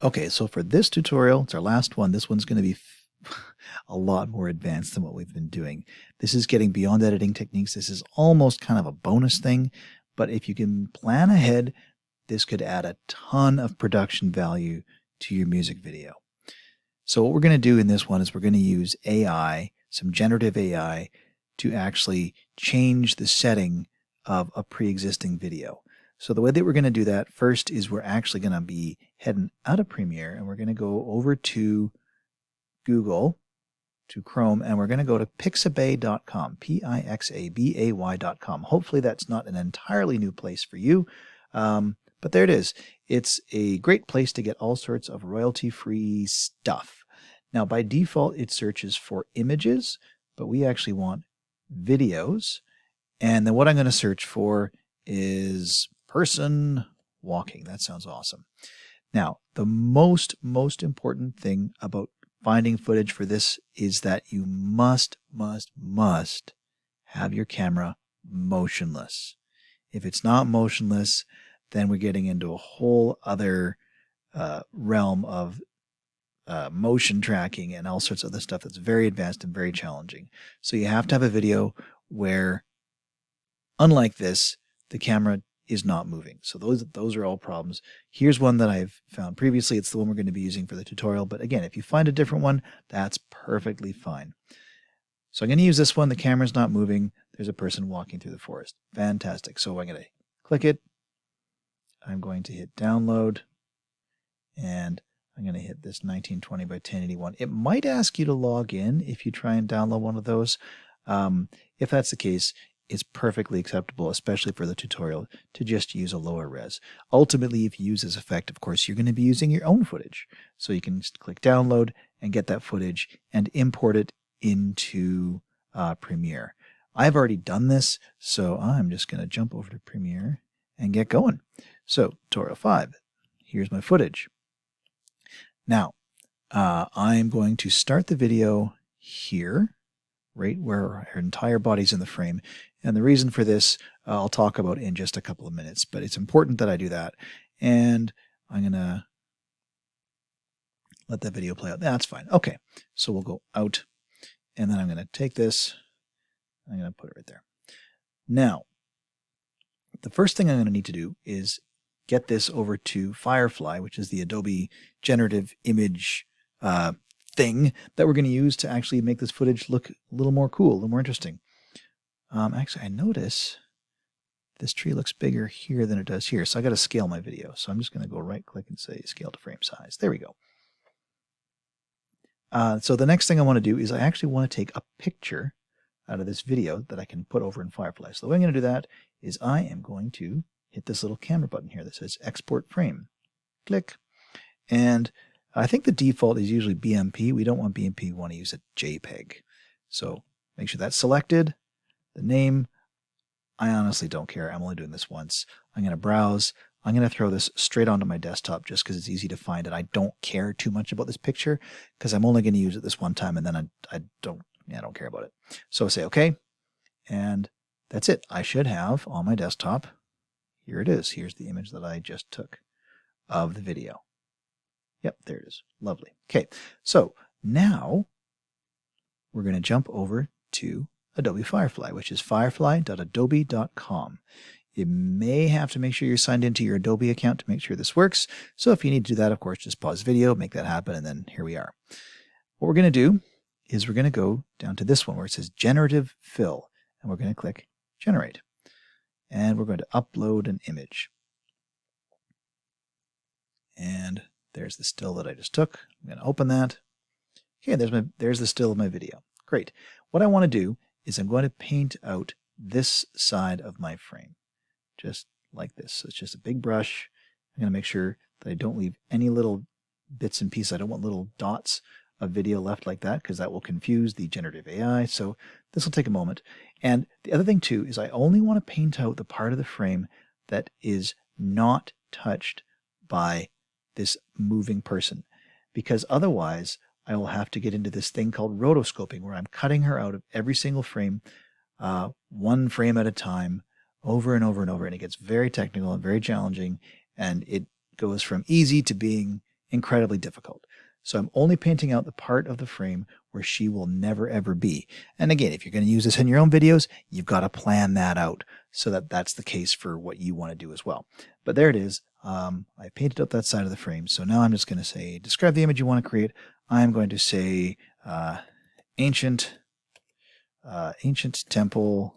Okay, so for this tutorial, it's our last one. This one's going to be a lot more advanced than what we've been doing. This is getting beyond editing techniques. This is almost kind of a bonus thing, but if you can plan ahead, this could add a ton of production value to your music video. So what we're going to do in this one is we're going to use AI, some generative AI, to actually change the setting of a pre-existing video. So the way that we're going to do that first is we're actually going to be heading out of Premiere and we're going to go over to Google, to Chrome, and we're going to go to pixabay.com, Pixabay.com. Hopefully that's not an entirely new place for you, but there it is. It's a great place to get all sorts of royalty-free stuff. Now by default it searches for images, but we actually want videos, and then what I'm going to search for is person walking. That sounds awesome. Now, the most important thing about finding footage for this is that you must have your camera motionless. If it's not motionless, then we're getting into a whole other realm of motion tracking and all sorts of other stuff that's very advanced and very challenging. So you have to have a video where, unlike this, the camera is not moving. So those are all problems. Here's one that I've found previously. It's the one we're going to be using for the tutorial. But again, if you find a different one, that's perfectly fine. So I'm going to use this one. The camera's not moving. There's a person walking through the forest. Fantastic. So I'm going to click it. I'm going to hit download. And I'm going to hit this 1920 by 1081. It might ask you to log in if you try and download one of those. If that's the case, it's perfectly acceptable, especially for the tutorial, to just use a lower res. Ultimately, if you use this effect, of course, you're going to be using your own footage. So you can just click download and get that footage and import it into Premiere. I've already done this, so I'm just going to jump over to Premiere and get going. So tutorial 5, here's my footage. Now, I'm going to start the video here, right where our entire body's in the frame. And the reason for this, I'll talk about in just a couple of minutes, but it's important that I do that. And I'm going to let that video play out. That's fine. Okay, so we'll go out, and then I'm going to take this, I'm going to put it right there. Now, the first thing I'm going to need to do is get this over to Firefly, which is the Adobe generative image thing that we're going to use to actually make this footage look a little more cool, a little more interesting. Actually, I notice this tree looks bigger here than it does here, so I got to scale my video. So I'm just going to go right click and say scale to frame size. There we go. So the next thing I want to do is I actually want to take a picture out of this video that I can put over in Firefly. So the way I'm going to do that is I am going to hit this little camera button here that says export frame. Click. And I think the default is usually BMP. We don't want BMP, we want to use a JPEG. So make sure that's selected. The name, I honestly don't care. I'm only doing this once. I'm going to browse. I'm going to throw this straight onto my desktop just because it's easy to find, and I don't care too much about this picture because I'm only going to use it this one time, and then I don't care about it. So I say OK, and that's it. I should have on my desktop, here it is. Here's the image that I just took of the video. Yep, there it is. Lovely. Okay, so now we're going to jump over to Adobe Firefly, which is firefly.adobe.com. You may have to make sure you're signed into your Adobe account to make sure this works. So if you need to do that, of course, just pause the video, make that happen, and then here we are. What we're going to do is we're going to go down to this one where it says Generative Fill, and we're going to click Generate. And we're going to upload an image. And there's the still that I just took. I'm going to open that. Okay, there's the still of my video. Great. What I want to do is I'm going to paint out this side of my frame, just like this. So it's just a big brush. I'm going to make sure that I don't leave any little bits and pieces. I don't want little dots of video left like that because that will confuse the generative AI. So this will take a moment. And the other thing too is I only want to paint out the part of the frame that is not touched by this moving person, because otherwise I will have to get into this thing called rotoscoping where I'm cutting her out of every single frame, one frame at a time, over and over and over. And it gets very technical and very challenging. And it goes from easy to being incredibly difficult. So I'm only painting out the part of the frame where she will never ever be. And again, if you're going to use this in your own videos, you've got to plan that out so that that's the case for what you want to do as well. But there it is. I painted up that side of the frame. So now I'm just going to say, describe the image you want to create. I'm going to say ancient temple,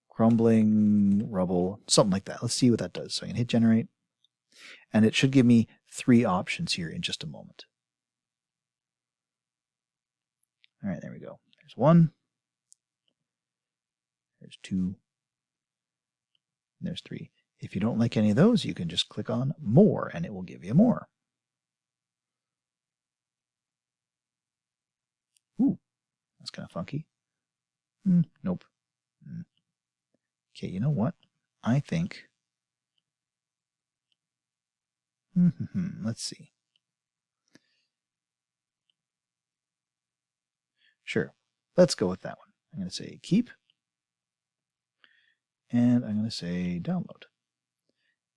crumbling rubble, something like that. Let's see what that does. So I can hit generate, and it should give me 3 options here in just a moment. All right, there we go. There's 1, there's 2, and there's 3. If you don't like any of those, you can just click on more, and it will give you more. Ooh, that's kind of funky. Nope. Okay, you know what? I think... let's see. Sure, let's go with that one. I'm going to say keep, and I'm going to say download.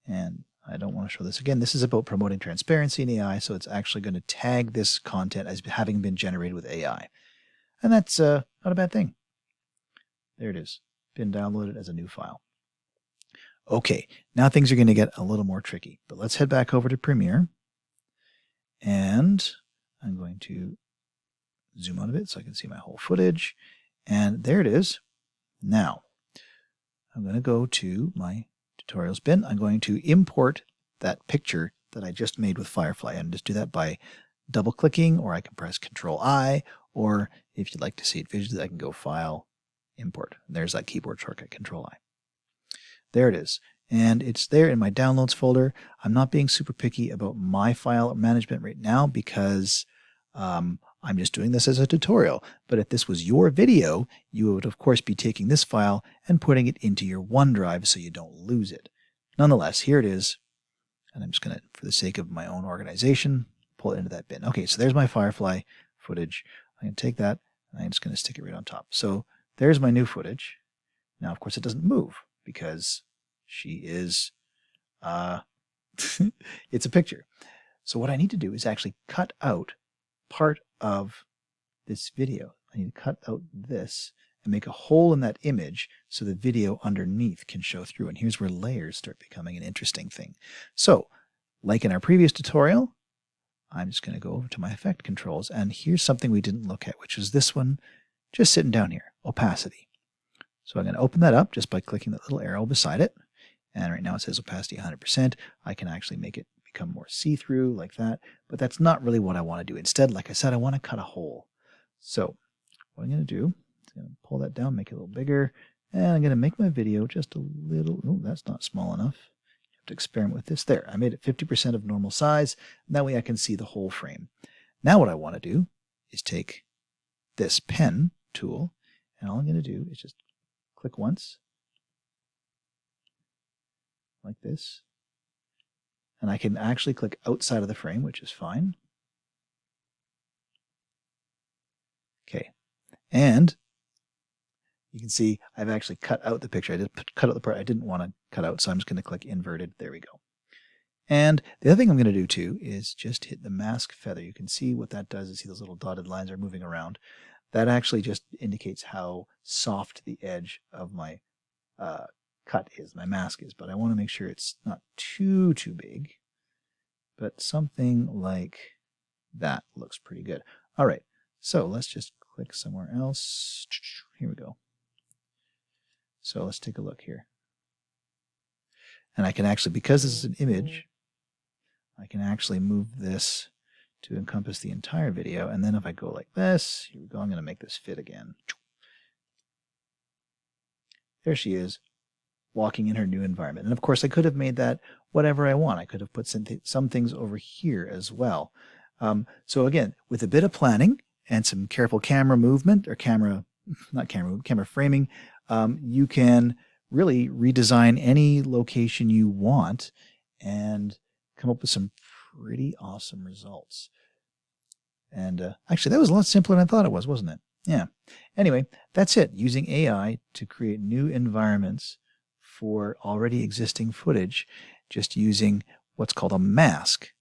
And I don't want to show this again. This is about promoting transparency in AI, so it's actually going to tag this content as having been generated with AI. And that's not a bad thing. There it is. Been downloaded as a new file. Okay, now things are going to get a little more tricky, but let's head back over to Premiere, and I'm going to zoom out a bit so I can see my whole footage, and there it is. Now, I'm going to go to my tutorials bin. I'm going to import that picture that I just made with Firefly, and just do that by double-clicking, or I can press Control-I, or if you'd like to see it visually, I can go File, Import. There's that keyboard shortcut, Control-I. There it is, and it's there in my Downloads folder. I'm not being super picky about my file management right now because I'm just doing this as a tutorial. But if this was your video, you would of course be taking this file and putting it into your OneDrive so you don't lose it. Nonetheless, here it is, and I'm just going to, for the sake of my own organization, pull it into that bin. Okay, so there's my Firefly footage. I'm going to take that, and I'm just going to stick it right on top. So there's my new footage. Now, of course, it doesn't move because she is, it's a picture. So what I need to do is actually cut out part of this video. I need to cut out this and make a hole in that image so the video underneath can show through. And here's where layers start becoming an interesting thing. So, like in our previous tutorial, I'm just going to go over to my effect controls, and here's something we didn't look at, which is this one just sitting down here, opacity. So I'm going to open that up just by clicking that little arrow beside it. And right now it says opacity 100%. I can actually make it become more see-through like that, but that's not really what I want to do. Instead, like I said, I want to cut a hole. So what I'm going to do is I'm going to pull that down, make it a little bigger, and I'm going to make my video just a little, oh, that's not small enough. You have to experiment with this. There, I made it 50% of normal size, and that way I can see the whole frame. Now what I want to do is take this pen tool, and all I'm going to do is just click once, like this, and I can actually click outside of the frame, which is fine. Okay, and you can see I've actually cut out the picture. I did cut out the part I didn't want to cut out, so I'm just going to click inverted. There we go. And the other thing I'm going to do too is just hit the mask feather. You can see what that does is see those little dotted lines are moving around. That actually just indicates how soft the edge of my cut is, my mask is, but I want to make sure it's not too big, but something like that looks pretty good. All right, so let's just click somewhere else. Here we go. So let's take a look here. And I can actually, because this is an image, I can actually move this to encompass the entire video. And then if I go like this, here we go, I'm going to make this fit again. There she is, walking in her new environment. And of course, I could have made that whatever I want. I could have put some things over here as well. So again, with a bit of planning and some careful camera movement, or camera framing, you can really redesign any location you want and come up with some pretty awesome results. And actually, that was a lot simpler than I thought it was, wasn't it? Yeah. Anyway, that's it. Using AI to create new environments for already existing footage, just using what's called a mask.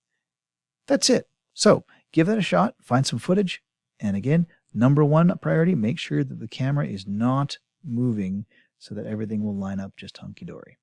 That's it. So give that a shot, find some footage, and again, number one priority, make sure that the camera is not moving so that everything will line up just hunky-dory.